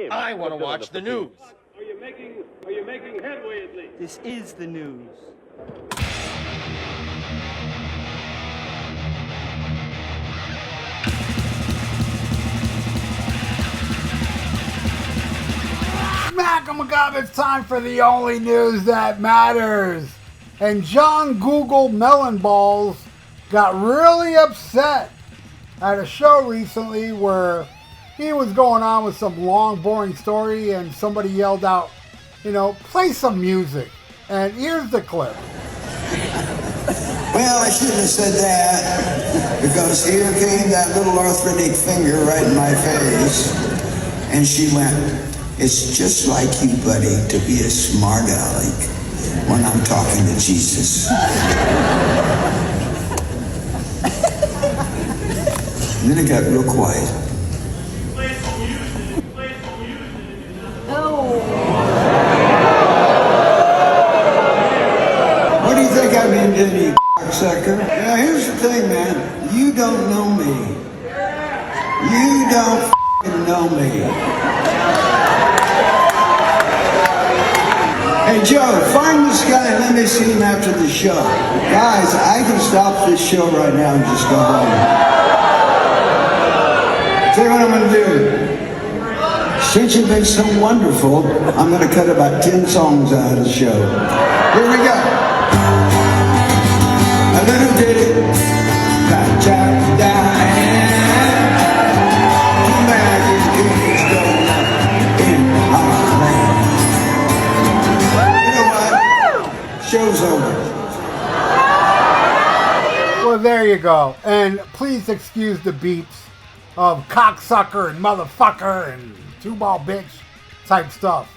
him. I want to watch the news. Are you making headway at least? This is the news. Smack-a-macabre, it's time for the only news that matters. And John Google Melonballs got really upset at a show recently where he was going on with some long, boring story and somebody yelled out, you know, play some music. And here's the clip. Well, I shouldn't have said that, because here came that little arthritic finger right in my face, and she went, "It's just like you, buddy, to be a smart aleck when I'm talking to Jesus." And then it got real quiet. What do you think I've been doing, you cocksucker? Now, here's the thing, man. You don't know me. You don't f***ing know me. Hey, Joe, find this guy and let me see him after the show. Guys, I can stop this show right now and just go home. Tell you what I'm going to do. Since you've been so wonderful, I'm going to cut about 10 songs out of the show. Here we go. A little ditty about Jack Diane. Magic things going on in our land. You know what? Show's over. Well, there you go. And please excuse the beeps of cocksucker and motherfucker and two-ball bitch type stuff.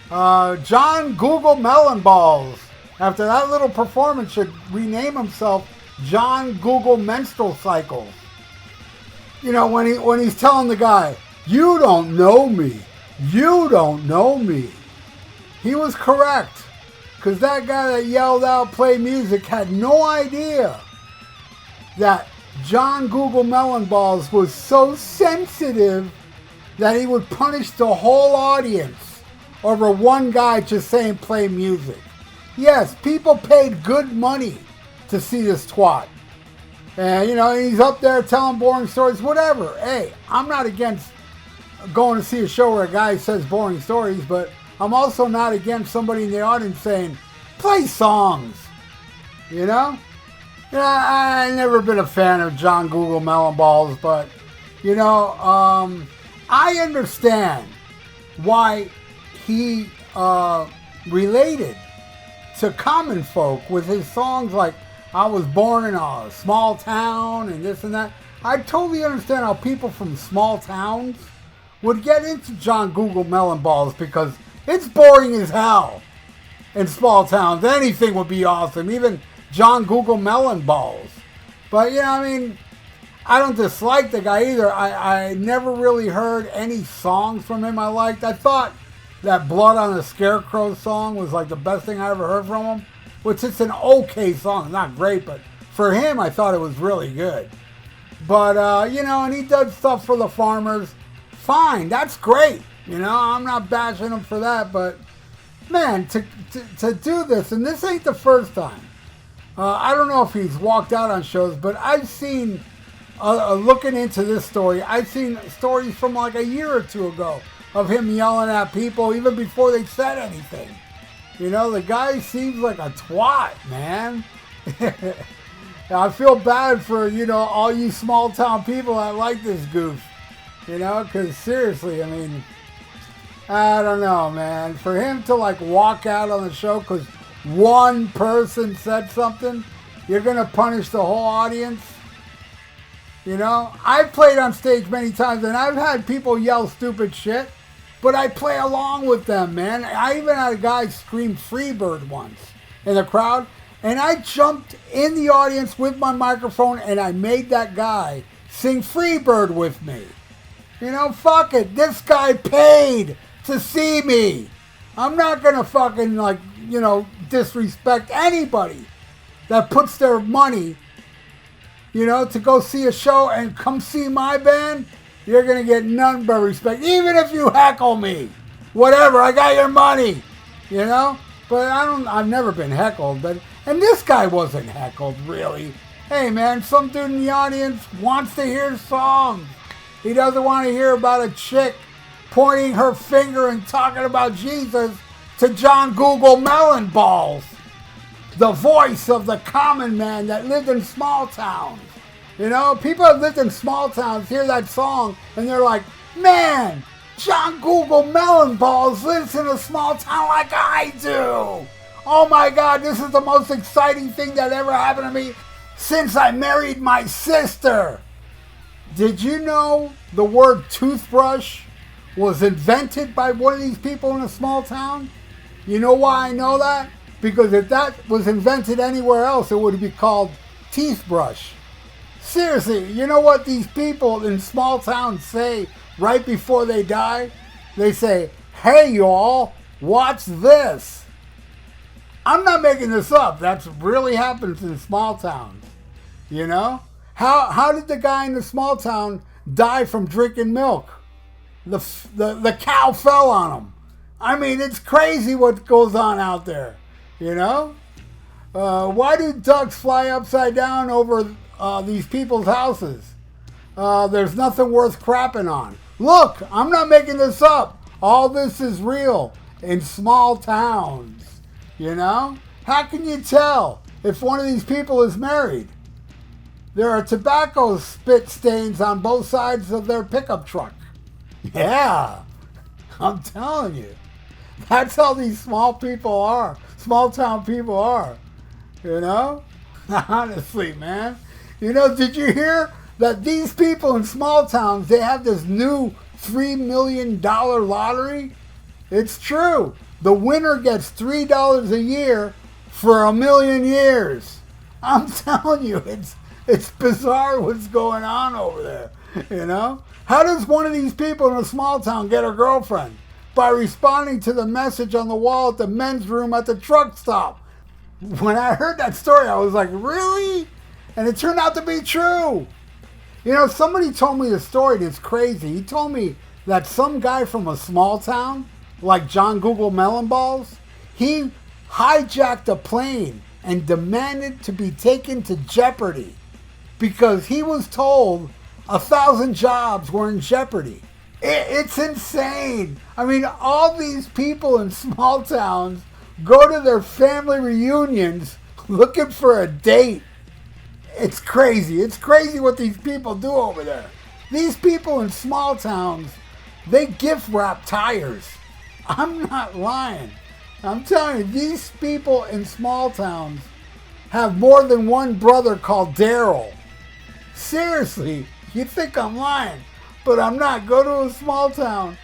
John Google Melonballs, after that little performance, should rename himself John Google Menstrual Cycles. You know, when he's telling the guy, "You don't know me. You don't know me." He was correct. Because that guy that yelled out, "Play music," had no idea that John Google Melonballs was so sensitive that he would punish the whole audience over one guy just saying play music. Yes, people paid good money to see this twat. And, you know, he's up there telling boring stories, whatever. Hey, I'm not against going to see a show where a guy says boring stories, but I'm also not against somebody in the audience saying, play songs. You know? Yeah, I've never been a fan of John Google Melonballs, but, you know, I understand why he related to common folk with his songs like I was born in a small town and this and that. I totally understand how people from small towns would get into John Google Melonballs because it's boring as hell in small towns. Anything would be awesome, even John Google Melonballs. But, you know, I mean, I don't dislike the guy either. I never really heard any songs from him I liked. I thought that Blood on the Scarecrow song was like the best thing I ever heard from him, which it's an okay song, not great, but for him I thought it was really good. But, you know, and he does stuff for the farmers. Fine, that's great. You know, I'm not bashing him for that, but man, to do this, and this ain't the first time. I don't know if he's walked out on shows, but I've seen, looking into this story, I've seen stories from like a year or two ago of him yelling at people even before they said anything. You know, the guy seems like a twat, man. I feel bad for, you know, all you small town people that like this goof. You know, because seriously, I mean, I don't know, man. For him to like walk out on the show because one person said something, you're going to punish the whole audience. You know, I've played on stage many times and I've had people yell stupid shit, but I play along with them, man. I even had a guy scream Freebird once in the crowd, and I jumped in the audience with my microphone and I made that guy sing Freebird with me. You know, fuck it. This guy paid to see me. I'm not going to fucking, like, you know, disrespect anybody that puts their money, you know, to go see a show and come see my band you're going to get none but respect. Even if you heckle me. Whatever, I got your money. You know? But I've never been heckled. And this guy wasn't heckled, really. Hey, man, some dude in the audience wants to hear songs. He doesn't want to hear about a chick pointing her finger and talking about Jesus to John Google Melonballs, the voice of the common man that lived in small towns. You know, people that lived in small towns hear that song and they're like, man, John Google Melonballs lives in a small town like I do. Oh my God, this is the most exciting thing that ever happened to me since I married my sister. Did you know the word toothbrush was invented by one of these people in a small town? You know why I know that? Because if that was invented anywhere else, it would be called teeth brush. Seriously, you know what these people in small towns say right before they die? They say, hey y'all, watch this. I'm not making this up. That's really happens in small towns. You know? How did the guy in the small town die from drinking milk? The cow fell on him. I mean, it's crazy what goes on out there. You know? Why do ducks fly upside down over these people's houses? There's nothing worth crapping on. Look, I'm not making this up. All this is real in small towns. You know? How can you tell if one of these people is married? There are tobacco spit stains on both sides of their pickup truck. Yeah, I'm telling you. That's how these small people are. Small town people are. You know? Honestly, man. You know, did you hear that these people in small towns, they have this new $3 million lottery? It's true. The winner gets $3 a year for 1,000,000 years. I'm telling you, it's bizarre what's going on over there, you know? How does one of these people in a small town get a girlfriend? By responding to the message on the wall at the men's room at the truck stop. When I heard that story, I was like, really? And it turned out to be true. You know, somebody told me the story that's crazy. He told me that some guy from a small town, like John Google Melonballs, he hijacked a plane and demanded to be taken to jeopardy because he was told 1,000 jobs were in jeopardy. It's insane. I mean, all these people in small towns go to their family reunions looking for a date. It's crazy. It's crazy what these people do over there. These people in small towns, they gift wrap tires. I'm not lying. I'm telling you, these people in small towns have more than one brother called Daryl. Seriously, you think I'm lying, but I'm not. Go to a small town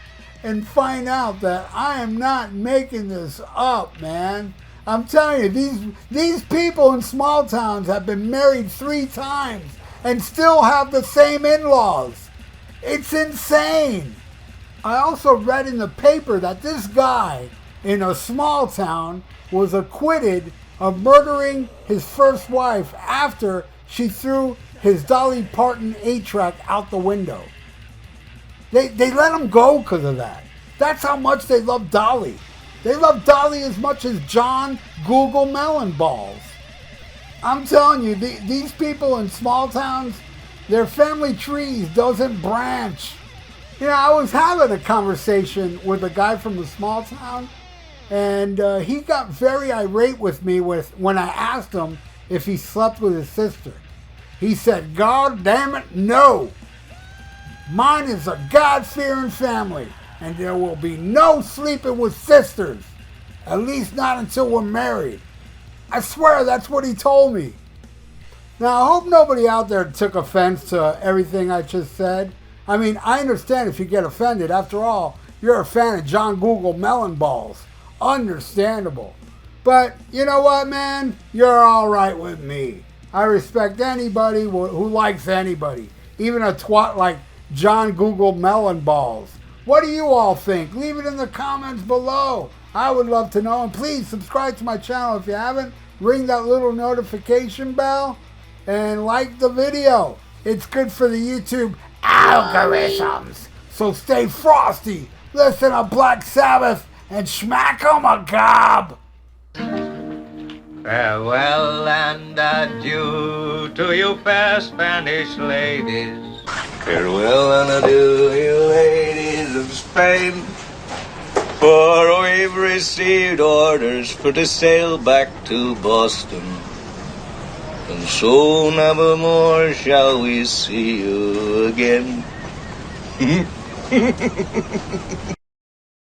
and find out that I am not making this up, man. I'm telling you, these people in small towns have been married 3 times and still have the same in-laws. It's insane. I also read in the paper that this guy in a small town was acquitted of murdering his first wife after she threw his Dolly Parton 8-track out the window. They let him go because of that. That's how much they love Dolly. They love Dolly as much as John Google Melonballs. I'm telling you, these people in small towns, their family trees doesn't branch. You know, I was having a conversation with a guy from a small town, and he got very irate with me when I asked him if he slept with his sister. He said, God damn it, no. Mine is a God-fearing family, and there will be no sleeping with sisters. At least not until we're married. I swear that's what he told me. Now, I hope nobody out there took offense to everything I just said. I mean, I understand if you get offended. After all, you're a fan of John Google Melonballs. Understandable. But you know what, man? You're all right with me. I respect anybody who likes anybody. Even a twat like John Google Melonballs. What do you all think? Leave it in the comments below. I would love to know. And please subscribe to my channel if you haven't. Ring that little notification bell. And like the video. It's good for the YouTube algorithms. So stay frosty, listen to Black Sabbath, and smack 'em a gob. Farewell and adieu to you fair Spanish ladies. Farewell and adieu, you ladies of Spain. For we've received orders for to sail back to Boston. And so never more shall we see you again.